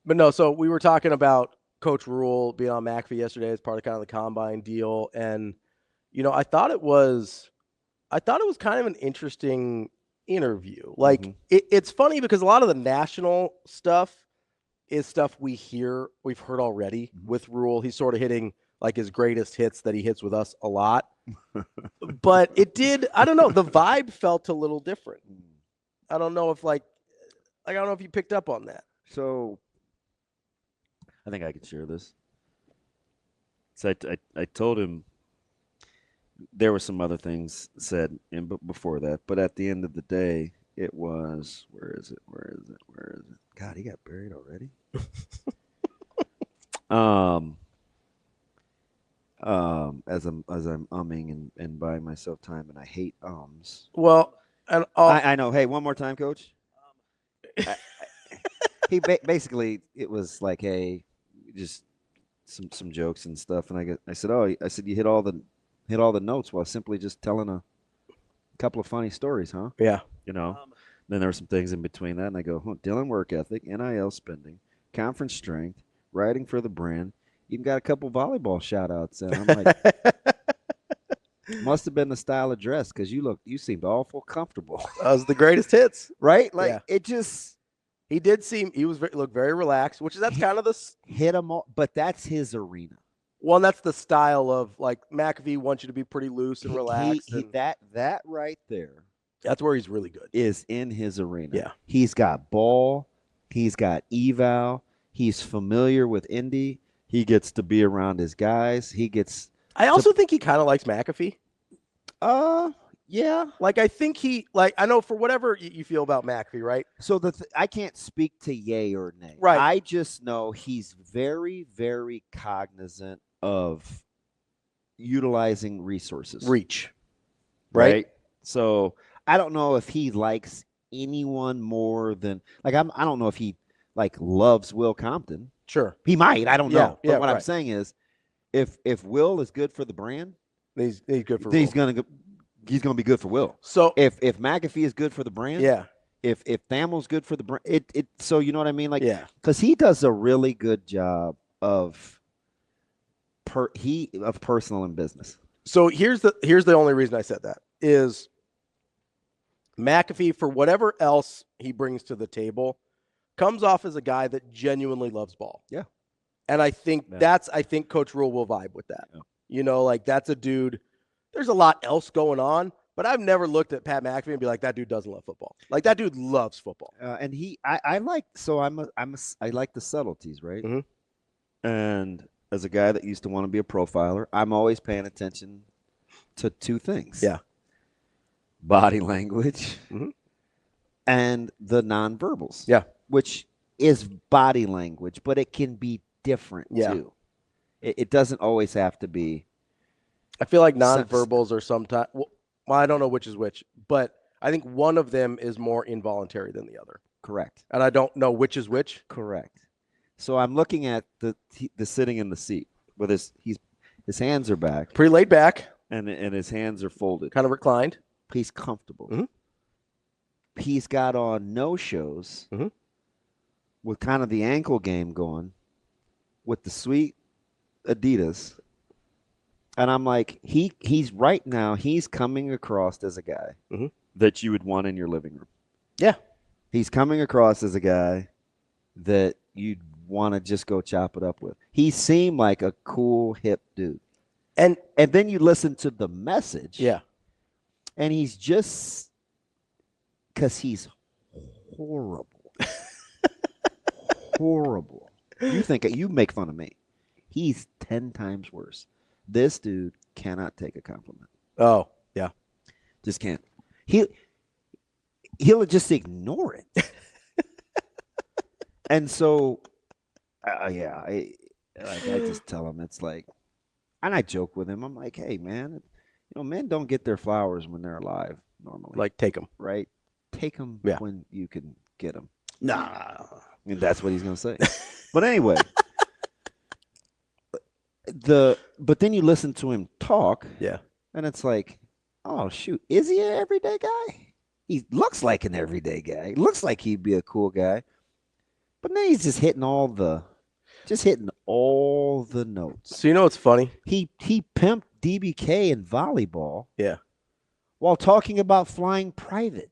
But no, so we were talking about Coach Rhule being on McAfee yesterday as part of kind of the combine deal, and I thought it was kind of an interesting interview. Like it's funny because a lot of the national stuff is stuff we've heard already with Rhule. He's sort of hitting like his greatest hits that he hits with us a lot. But I don't know, the vibe felt a little different. I don't know if I don't know if you picked up on that. So I think I can share this. So I told him there were some other things said before that, but at the end of the day, it was where is it? God, he got buried already. As I'm umming and buying myself time, and I hate ums. Well, and I know. Hey, one more time, Coach. He basically it was like, hey, just some jokes and stuff, and I said, you hit all the notes while simply just telling a couple of funny stories, huh? Yeah. Then there were some things in between that, and I go, Dylan work ethic, NIL spending, conference strength, writing for the brand, even got a couple volleyball shout outs. And I'm like, must have been the style of dress because you seemed awful comfortable. That was the greatest hits. Right? Like it just. He did seem looked very relaxed, that's kind of the hit him all, but that's his arena. Well, and that's the style of like McAfee wants you to be pretty loose and relaxed. That right there. That's where he's really good. Is in his arena. Yeah. He's got ball. He's got eval. He's familiar with Indy. He gets to be around his guys. I also think he kind of likes McAfee. Yeah. Like I think I know for whatever you feel about McAfee, right? So I can't speak to yay or nay. Right. I just know he's very, very cognizant of utilizing resources. Reach. Right? So I don't know if he likes anyone more than I don't know if he loves Will Compton. Sure. He might. I don't know. Yeah, but what I'm saying is if Will is good for the brand, he's good for he's going to be good for Will. So if McAfee is good for the brand, yeah. If Thamel's good for the brand, so you know what I mean? Because he does a really good job of personal and business. So here's the only reason I said that is McAfee, for whatever else he brings to the table, comes off as a guy that genuinely loves ball. Yeah. And I think I think Coach Rhule will vibe with that. Yeah. That's a dude. There's a lot else going on, but I've never looked at Pat McAfee and be like, that dude doesn't love football. Like that dude loves football. And I like the subtleties, right? Mm-hmm. And as a guy that used to want to be a profiler, I'm always paying attention to two things. Yeah. Body language mm-hmm. and the nonverbals. Yeah. Which is body language, but it can be different too. It doesn't always have to be. I feel like nonverbals are sometimes. Well, I don't know which is which, but I think one of them is more involuntary than the other. Correct. And I don't know which is which. Correct. So I'm looking at the sitting in the seat with his hands are back, pretty laid back, and his hands are folded, kind of reclined. He's comfortable. Mm-hmm. He's got on no shows, mm-hmm. with kind of the ankle game going, with the sweet Adidas. And I'm like, he's right now, he's coming across as a guy mm-hmm. that you would want in your living room. Yeah. He's coming across as a guy that you'd want to just go chop it up with. He seemed like a cool, hip dude. And then you listen to the message. Yeah. And he's just, because he's horrible. Horrible. You make fun of me. He's 10 times worse. This dude cannot take a compliment. Oh, yeah. Just can't. He'll just ignore it. And so, I just tell him, it's like, and I joke with him. I'm like, hey, man, men don't get their flowers when they're alive normally. Like, take them. Right? Take them when you can get them. Nah. And that's what he's going to say. But anyway. But then you listen to him talk, and it's like, oh shoot, is he an everyday guy? He looks like an everyday guy. He looks like he'd be a cool guy, But then he's just hitting all the notes. So you know what's funny? He pimped DBK in volleyball. Yeah. While talking about flying private.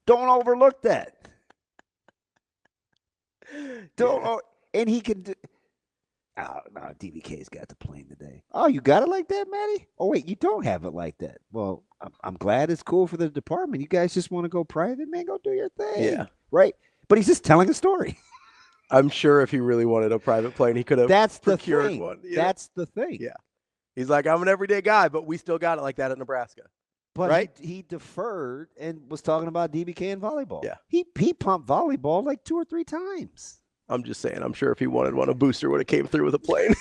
Don't overlook that. And he can do. Oh, no, DBK's got the plane today. Oh, you got it like that, Matty? Oh, wait, you don't have it like that. Well, I'm glad it's cool for the department. You guys just want to go private, man, go do your thing. Yeah. Right? But he's just telling a story. I'm sure if he really wanted a private plane, he could have procured one. That's the thing. Yeah. He's like, I'm an everyday guy, but we still got it like that at Nebraska. But right? he deferred and was talking about DBK and volleyball. Yeah. He pumped volleyball like 2 or 3 times. I'm just saying, I'm sure if he wanted one, a booster would have came through with a plane.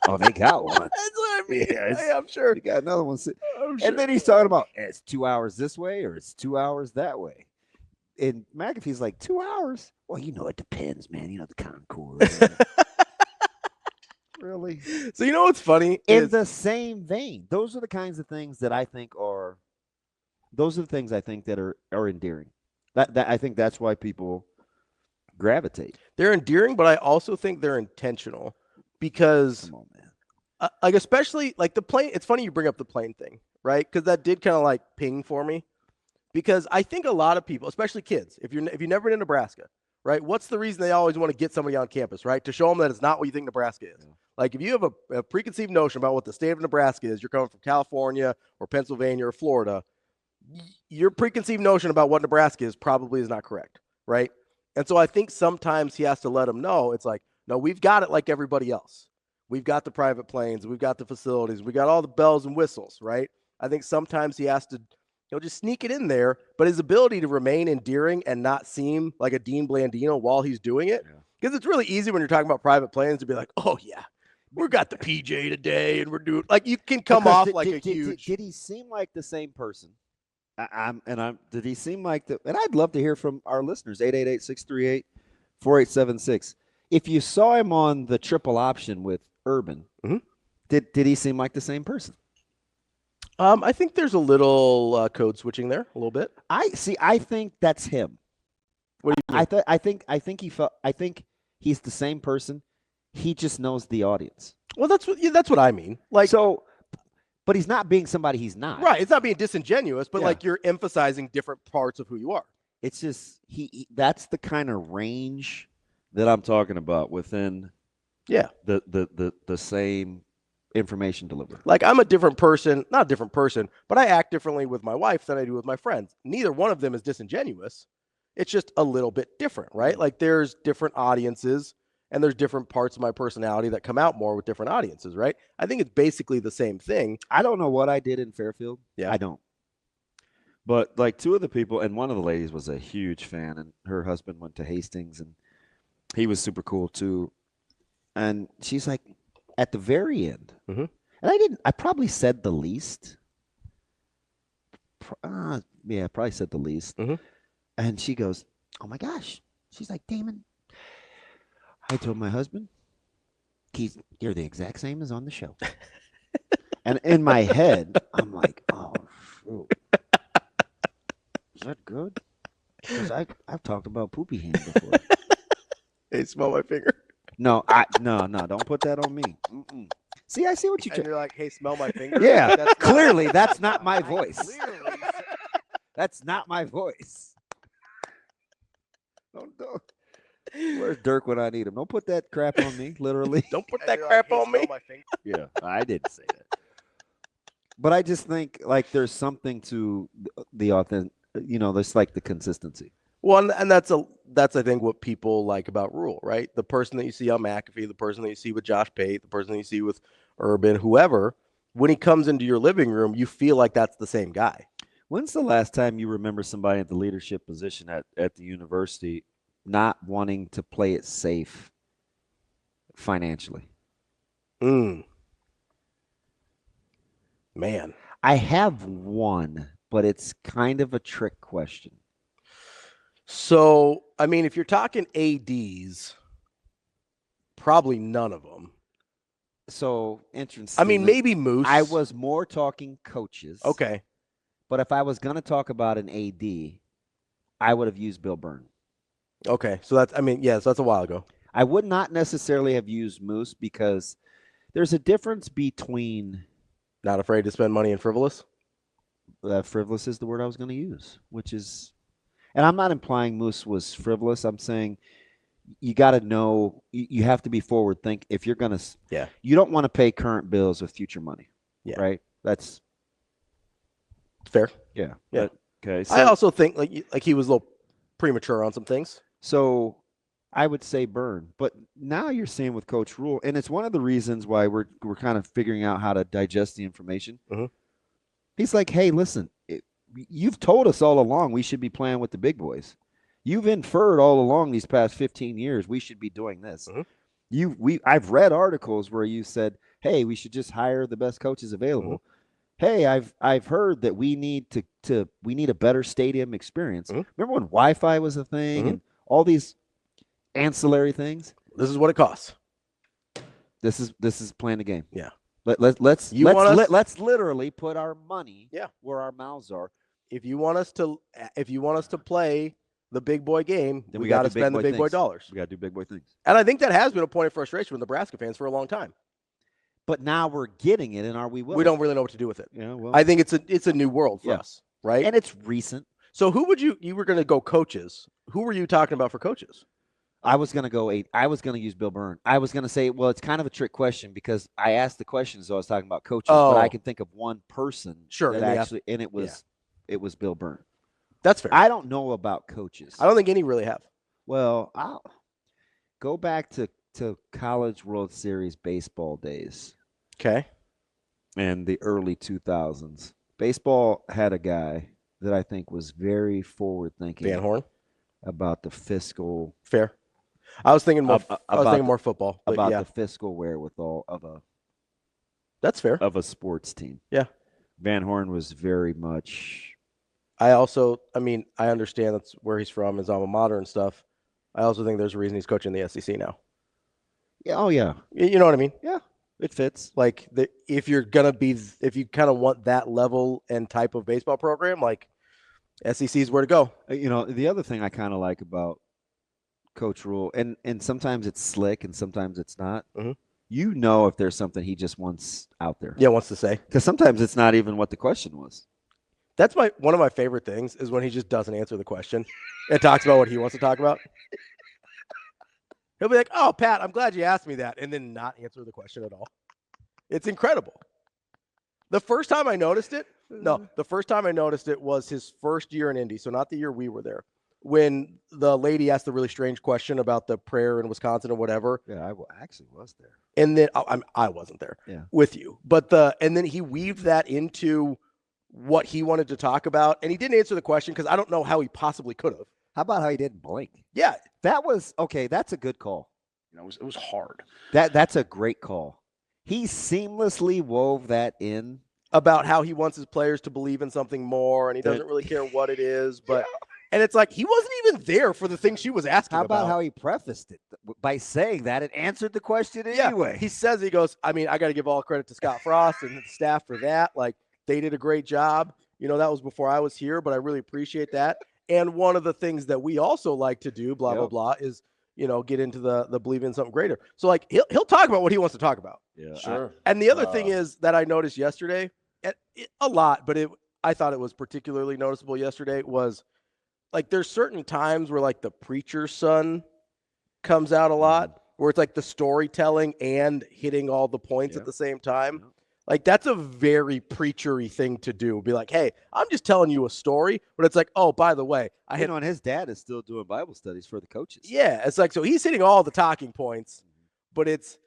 Oh, they got one. That's what I mean. Yeah, I'm sure. He got another one. Sure. And then he's talking about it's 2 hours this way or it's 2 hours that way. And McAfee's like, 2 hours? Well, it depends, man. The Concourse. Really? So you know what's funny? In the same vein, those are the kinds of things that I think are that are endearing. That I think that's why people gravitate. They're endearing, but I also think they're intentional because, come on, man. Like especially like the plane. It's funny you bring up the plane thing, right? Because that did kind of like ping for me. Because I think a lot of people, especially kids, if you've never been in Nebraska, right? What's the reason they always want to get somebody on campus, right? To show them that it's not what you think Nebraska is. Yeah. Like if you have a preconceived notion about what the state of Nebraska is, you're coming from California or Pennsylvania or Florida, your preconceived notion about what Nebraska is probably is not correct, right? And so I think sometimes he has to let them know it's like, no, we've got it like everybody else. We've got the private planes, we've got the facilities, we got all the bells and whistles, right? I think sometimes he has to just sneak it in there, but his ability to remain endearing and not seem like a Dean Blandino while he's doing it, because it's really easy when you're talking about private planes to be like, oh yeah, we got the PJ today and we're doing like you can come off like a huge. Did he seem like the same person? Did he seem like the? And I'd love to hear from our listeners 888-638-4876. If you saw him on the triple option with Urban, did he seem like the same person? I think there's a little code switching there, a little bit. I think that's him. What do you mean? I think he's the same person. He just knows the audience. Well, that's what I mean. Like so, but he's not being somebody he's not. Right. It's not being disingenuous, but like you're emphasizing different parts of who you are. It's just that's the kind of range that I'm talking about within the same information delivery. Like I'm a different person, not a different person, but I act differently with my wife than I do with my friends. Neither one of them is disingenuous. It's just a little bit different, right? Like there's different audiences and there's different parts of my personality that come out more with different audiences, right? I think it's basically the same thing. I don't know what I did in Fairfield. Yeah. I don't. But like 2 of the people, and one of the ladies was a huge fan, and her husband went to Hastings, and he was super cool too. And she's like, at the very end, and I probably said the least. Probably said the least. And she goes, oh my gosh. She's like, Damon, I told my husband, you're the exact same as on the show. And in my head, I'm like, oh, shoot. Is that good? Because I've talked about poopy hand before. Hey, smell my finger. No, don't put that on me. Mm-mm. See, I see what you. And you're like, hey, smell my finger. Yeah, clearly that's not my voice. That's not my voice. Don't. Where's Dirk when I need him? Don't put that crap on me. Literally. Don't put that crap on me. Yeah, I didn't say that. But I just think like there's something to the authentic. There's like the consistency. Well, and that's I think what people like about Rhule, right? The person that you see on McAfee, the person that you see with Josh Pate, the person that you see with Urban, whoever, when he comes into your living room, you feel like that's the same guy. When's the last time you remember somebody at the leadership position at the university not wanting to play it safe financially? Man. I have one, but it's kind of a trick question. So, I mean, if you're talking ADs, probably none of them. So, interesting. I mean, maybe Moose. I was more talking coaches. Okay. But if I was going to talk about an AD, I would have used Bill Byrne. Okay, so that's so that's a while ago. I would not necessarily have used Moose because there's a difference between Not afraid to spend money in frivolous. frivolous is the word I was going to use, which is, and I'm not implying Moose was frivolous. I'm saying you got to know, you have to be forward think. If you're going to, you don't want to pay current bills with future money. Yeah. Right. That's fair. Yeah. Yeah. Okay. I also think like he was a little premature on some things. So I would say burn. But now you're seeing with Coach Rhule, and it's one of the reasons why we're kind of figuring out how to digest the information. Mm-hmm. He's like, hey, listen, you've told us all along we should be playing with the big boys. You've inferred all along these past 15 years we should be doing this. Mm-hmm. I've read articles where you said, hey, we should just hire the best coaches available. Mm-hmm. Hey, I've heard that we need we need a better stadium experience. Mm-hmm. Remember when Wi-Fi was a thing Mm-hmm. and all these ancillary things? This is what it costs. This is playing the game. Yeah. Let's literally put our money where our mouths are. If you want us to play the big boy game, then we got to spend the big boy dollars. We got to do big boy things. And I think that has been a point of frustration with Nebraska fans for a long time. But now we're getting it, and are we willing? We don't really know what to do with it. Yeah, well, I think it's a new world for us, right? And it's recent. So who would you were going to go coaches? Who were you talking about for coaches? I was going to go 8. I was going to use Bill Byrne. I was going to say, well, it's kind of a trick question because I asked the question as I was talking about coaches, but I can think of one person that actually, and it was Bill Byrne. That's fair. I don't know about coaches. I don't think any really have. Well, I'll go back to College World Series baseball days. Okay. And the early 2000s. Baseball had a guy that I think was very forward thinking. Van Horn? About the fiscal. Fair. I was thinking more. More football. About the fiscal wherewithal of a. That's fair. Of a sports team. Yeah. Van Horn was very much. I understand that's where he's from, his alma mater and stuff. I also think there's a reason he's coaching the SEC now. Yeah. Oh yeah. You know what I mean? Yeah. It fits. Like if you kind of want that level and type of baseball program, like SEC is where to go. The other thing I kind of like about Coach Rhule, and sometimes it's slick and sometimes it's not. Mm-hmm. If there's something he just wants out there. Yeah, wants to say. Because sometimes it's not even what the question was. That's one of my favorite things is when he just doesn't answer the question and talks about what he wants to talk about. He'll be like, "Oh, Pat, I'm glad you asked me that," and then not answer the question at all. It's incredible. The first time I noticed it was his first year in Indy, so not the year we were there. When the lady asked the really strange question about the prayer in Wisconsin or whatever. Yeah, I actually was there. And then I wasn't there with you. But and then he weaved that into what he wanted to talk about, and he didn't answer the question because I don't know how he possibly could have. How about how he didn't blink? Yeah. That was okay. That's a good call. It was hard. That's a great call. He seamlessly wove that in about how he wants his players to believe in something more, and he doesn't really care what it is. But and it's like he wasn't even there for the thing she was asking about. How about how he prefaced it by saying that it answered the question anyway? He goes, I got to give all credit to Scott Frost and the staff for that. Like they did a great job. That was before I was here, but I really appreciate that. And one of the things that we also like to do, blah, blah, blah, is, get into the believe in something greater. So, like, he'll talk about what he wants to talk about. Yeah, sure. And the other thing is that I noticed yesterday, a lot, but I thought it was particularly noticeable yesterday, was, like, there's certain times where, like, the preacher's son comes out a lot, where it's, like, the storytelling and hitting all the points at the same time. Yeah. Like, that's a very preachery thing to do. Be like, hey, I'm just telling you a story. But it's like, oh, by the way, and his dad is still doing Bible studies for the coaches. Yeah, it's like, so he's hitting all the talking points, but it's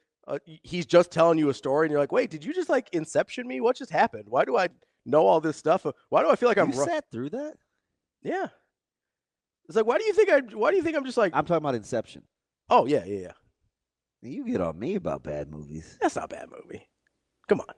he's just telling you a story. And you're like, wait, did you just, like, inception me? What just happened? Why do I know all this stuff? Why do I feel like you sat through that? Yeah. It's like, why do you think I'm just like. I'm talking about Inception. Oh, yeah. You get on me about bad movies. That's not a bad movie. Come on.